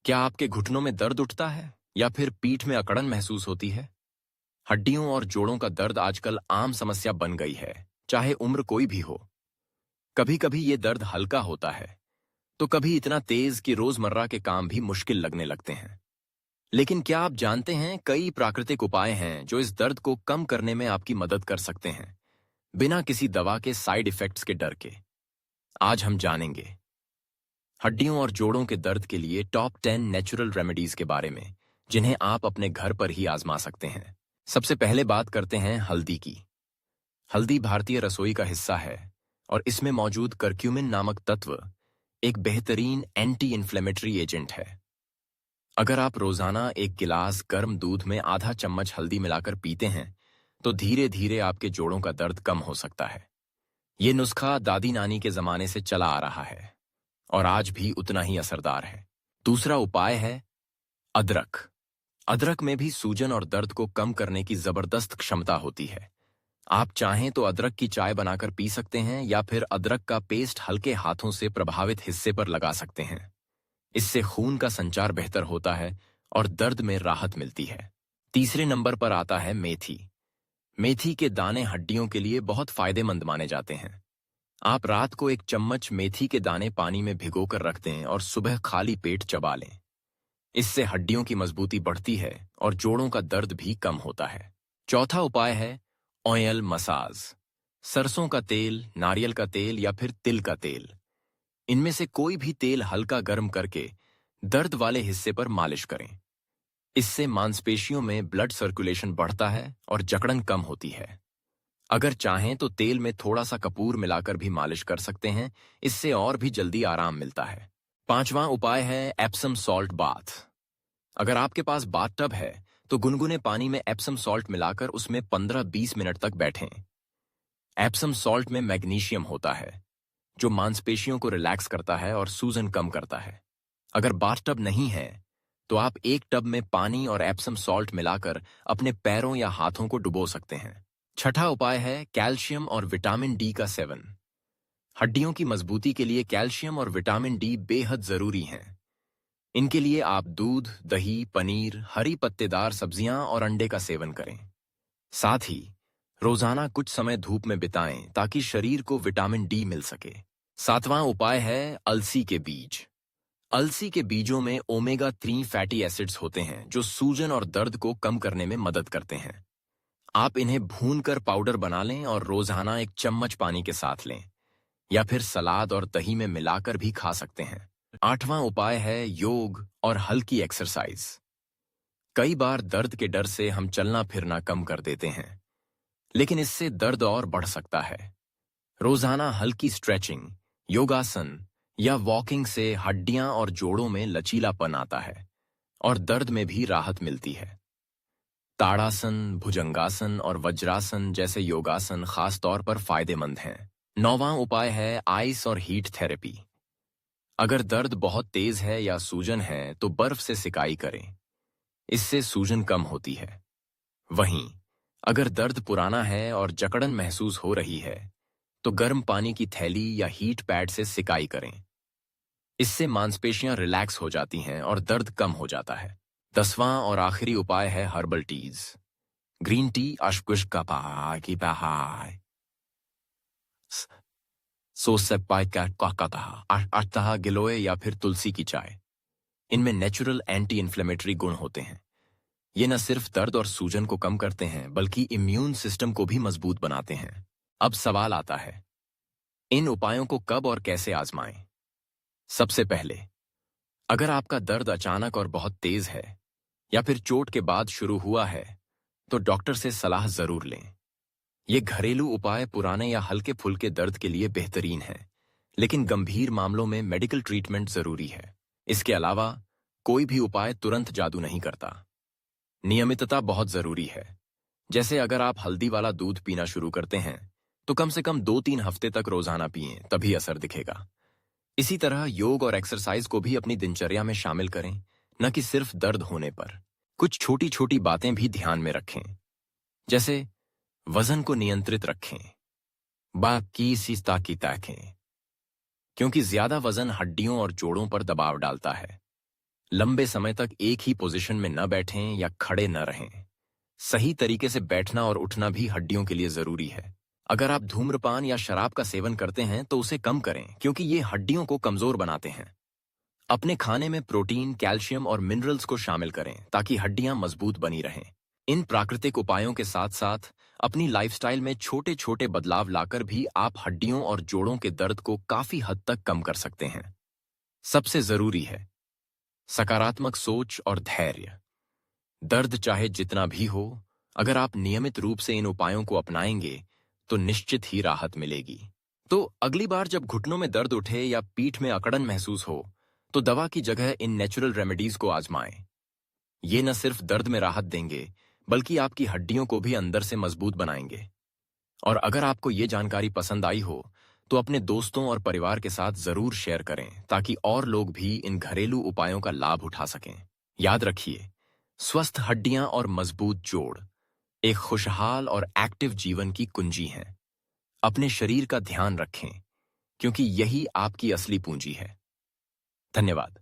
क्या आपके घुटनों में दर्द उठता है या फिर पीठ में अकड़न महसूस होती है? हड्डियों और जोड़ों का दर्द आजकल आम समस्या बन गई है, चाहे उम्र कोई भी हो। कभी कभी ये दर्द हल्का होता है, तो कभी इतना तेज कि रोजमर्रा के काम भी मुश्किल लगने लगते हैं। लेकिन क्या आप जानते हैं, कई प्राकृतिक उपाय हैं जो इस दर्द को कम करने में आपकी मदद कर सकते हैं, बिना किसी दवा के साइड इफेक्ट्स के डर के। आज हम जानेंगे हड्डियों और जोड़ों के दर्द के लिए टॉप 10 नेचुरल रेमेडीज के बारे में, जिन्हें आप अपने घर पर ही आजमा सकते हैं। सबसे पहले बात करते हैं हल्दी की। हल्दी भारतीय रसोई का हिस्सा है और इसमें मौजूद करक्यूमिन नामक तत्व एक बेहतरीन एंटी इन्फ्लेमेटरी एजेंट है। अगर आप रोजाना एक गिलास गर्म दूध में आधा चम्मच हल्दी मिलाकर पीते हैं, तो धीरे धीरे आपके जोड़ों का दर्द कम हो सकता है। ये नुस्खा दादी नानी के जमाने से चला आ रहा है और आज भी उतना ही असरदार है। दूसरा उपाय है अदरक। अदरक में भी सूजन और दर्द को कम करने की जबरदस्त क्षमता होती है। आप चाहें तो अदरक की चाय बनाकर पी सकते हैं या फिर अदरक का पेस्ट हल्के हाथों से प्रभावित हिस्से पर लगा सकते हैं। इससे खून का संचार बेहतर होता है और दर्द में राहत मिलती है। तीसरे नंबर पर आता है मेथी। मेथी के दाने हड्डियों के लिए बहुत फायदेमंद माने जाते हैं। आप रात को एक चम्मच मेथी के दाने पानी में भिगोकर रख दें और सुबह खाली पेट चबा लें। इससे हड्डियों की मजबूती बढ़ती है और जोड़ों का दर्द भी कम होता है। चौथा उपाय है ऑयल मसाज। सरसों का तेल, नारियल का तेल या फिर तिल का तेल, इनमें से कोई भी तेल हल्का गर्म करके दर्द वाले हिस्से पर मालिश करें। इससे मांसपेशियों में ब्लड सर्कुलेशन बढ़ता है और जकड़न कम होती है। अगर चाहें तो तेल में थोड़ा सा कपूर मिलाकर भी मालिश कर सकते हैं, इससे और भी जल्दी आराम मिलता है। पांचवां उपाय है एप्सम सॉल्ट बाथ। अगर आपके पास बाथटब है तो गुनगुने पानी में एप्सम सॉल्ट मिलाकर उसमें 15-20 मिनट तक बैठें। एप्सम सॉल्ट में मैग्नीशियम होता है, जो मांसपेशियों को रिलैक्स करता है और सूजन कम करता है। अगर बाथटब नहीं है तो आप एक टब में पानी और एप्सम सॉल्ट मिलाकर अपने पैरों या हाथों को डुबो सकते हैं। छठा उपाय है कैल्शियम और विटामिन डी का सेवन। हड्डियों की मजबूती के लिए कैल्शियम और विटामिन डी बेहद जरूरी हैं। इनके लिए आप दूध, दही, पनीर, हरी पत्तेदार सब्जियां और अंडे का सेवन करें। साथ ही रोजाना कुछ समय धूप में बिताएं ताकि शरीर को विटामिन डी मिल सके। सातवां उपाय है अलसी के बीज। अलसी के बीजों में ओमेगा 3 फैटी एसिड्स होते हैं जो सूजन और दर्द को कम करने में मदद करते हैं। आप इन्हें भूनकर पाउडर बना लें और रोजाना एक चम्मच पानी के साथ लें, या फिर सलाद और दही में मिलाकर भी खा सकते हैं। आठवां उपाय है योग और हल्की एक्सरसाइज। कई बार दर्द के डर से हम चलना फिरना कम कर देते हैं, लेकिन इससे दर्द और बढ़ सकता है। रोजाना हल्की स्ट्रेचिंग, योगासन या वॉकिंग से हड्डियां और जोड़ों में लचीलापन आता है और दर्द में भी राहत मिलती है। ताड़ासन, भुजंगासन और वज्रासन जैसे योगासन खास तौर पर फायदेमंद हैं। नौवां उपाय है आइस और हीट थेरेपी। अगर दर्द बहुत तेज है या सूजन है तो बर्फ से सिकाई करें, इससे सूजन कम होती है। वहीं अगर दर्द पुराना है और जकड़न महसूस हो रही है तो गर्म पानी की थैली या हीट पैड से सिकाई करें। इससे मांसपेशियां रिलैक्स हो जाती हैं और दर्द कम हो जाता है। 10वां और आखिरी उपाय है हर्बल टीज। ग्रीन टी, अश्कुष्कापाय की पहाय गिलोय या फिर तुलसी की चाय, इनमें नेचुरल एंटी इन्फ्लेमेटरी गुण होते हैं। ये न सिर्फ दर्द और सूजन को कम करते हैं बल्कि इम्यून सिस्टम को भी मजबूत बनाते हैं। अब सवाल आता है, इन उपायों को कब और कैसे आजमाएं? सबसे पहले, अगर आपका दर्द अचानक और बहुत तेज है या फिर चोट के बाद शुरू हुआ है तो डॉक्टर से सलाह जरूर लें। ये घरेलू उपाय पुराने या हल्के फुल्के दर्द के लिए बेहतरीन है, लेकिन गंभीर मामलों में मेडिकल ट्रीटमेंट जरूरी है। इसके अलावा कोई भी उपाय तुरंत जादू नहीं करता। नियमितता बहुत जरूरी है। जैसे अगर आप हल्दी वाला दूध पीना शुरू करते हैं तो कम से कम 2-3 हफ्ते तक रोजाना पिएं, तभी असर दिखेगा। इसी तरह योग और एक्सरसाइज को भी अपनी दिनचर्या में शामिल करें, न कि सिर्फ दर्द होने पर। कुछ छोटी छोटी बातें भी ध्यान में रखें, जैसे वजन को नियंत्रित रखें, बाकी सीस्ता की ताकें, क्योंकि ज्यादा वजन हड्डियों और जोड़ों पर दबाव डालता है। लंबे समय तक एक ही पोजीशन में न बैठें या खड़े न रहें। सही तरीके से बैठना और उठना भी हड्डियों के लिए जरूरी है। अगर आप धूम्रपान या शराब का सेवन करते हैं तो उसे कम करें, क्योंकि ये हड्डियों को कमजोर बनाते हैं। अपने खाने में प्रोटीन, कैल्शियम और मिनरल्स को शामिल करें ताकि हड्डियां मजबूत बनी रहें। इन प्राकृतिक उपायों के साथ साथ अपनी लाइफस्टाइल में छोटे छोटे बदलाव लाकर भी आप हड्डियों और जोड़ों के दर्द को काफी हद तक कम कर सकते हैं। सबसे जरूरी है सकारात्मक सोच और धैर्य। दर्द चाहे जितना भी हो, अगर आप नियमित रूप से इन उपायों को अपनाएंगे तो निश्चित ही राहत मिलेगी। तो अगली बार जब घुटनों में दर्द उठे या पीठ में अकड़न महसूस हो, तो दवा की जगह इन नेचुरल रेमेडीज को आजमाएं। ये न सिर्फ दर्द में राहत देंगे, बल्कि आपकी हड्डियों को भी अंदर से मजबूत बनाएंगे। और अगर आपको ये जानकारी पसंद आई हो, तो अपने दोस्तों और परिवार के साथ जरूर शेयर करें, ताकि और लोग भी इन घरेलू उपायों का लाभ उठा सकें। याद रखिए, स्वस्थ हड्डियां और मजबूत जोड़ एक खुशहाल और एक्टिव जीवन की कुंजी हैं। अपने शरीर का ध्यान रखें, क्योंकि यही आपकी असली पूंजी है। धन्यवाद।